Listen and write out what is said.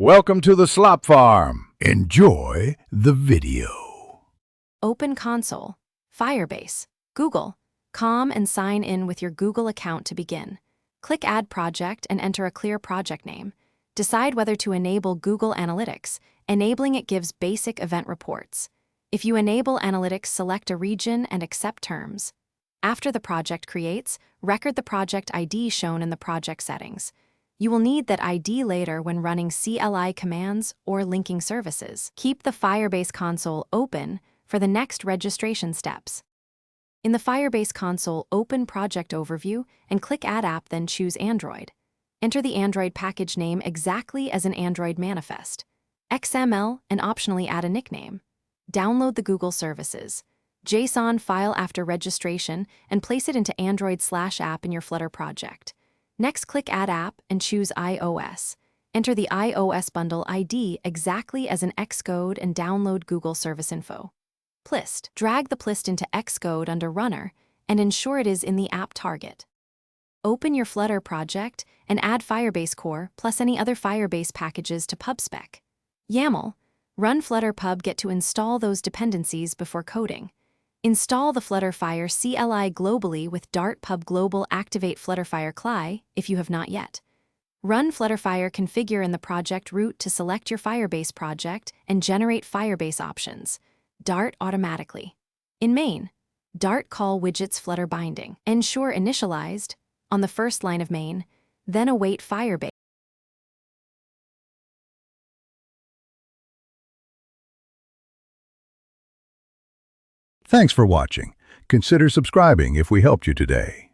Welcome to the Slop Farm. Enjoy the video. Open Console, Firebase, Google. And sign in with your Google account to begin. Click Add Project and enter a clear project name. Decide whether to enable Google Analytics. Enabling it gives basic event reports. If you enable Analytics, select a region and accept terms. After the project creates, record the project ID shown in the project settings. You will need that ID later when running CLI commands or linking services. Keep the Firebase console open for the next registration steps. In the Firebase console, open Project Overview and click Add App, then choose Android. Enter the Android package name exactly as an Android manifest. XML, and optionally add a nickname. Download the Google services. JSON file after registration and place it into Android/app in your Flutter project. Next, click Add App and choose iOS. Enter the iOS bundle ID exactly as an Xcode and download Google Service Info. Plist. Drag the plist into Xcode under Runner and ensure it is in the app target. Open your Flutter project and add Firebase Core plus any other Firebase packages to PubSpec. YAML. Run Flutter pub get to install those dependencies before coding. Install the Flutterfire CLI globally with Dart pub global activate Flutterfire CLI if you have not yet. Run Flutterfire configure in the project root to select your Firebase project and generate Firebase options. Dart automatically. In main, Dart call widgets Flutter binding. Ensure initialized on the first line of main, then await Firebase. Thanks for watching. Consider subscribing if we helped you today.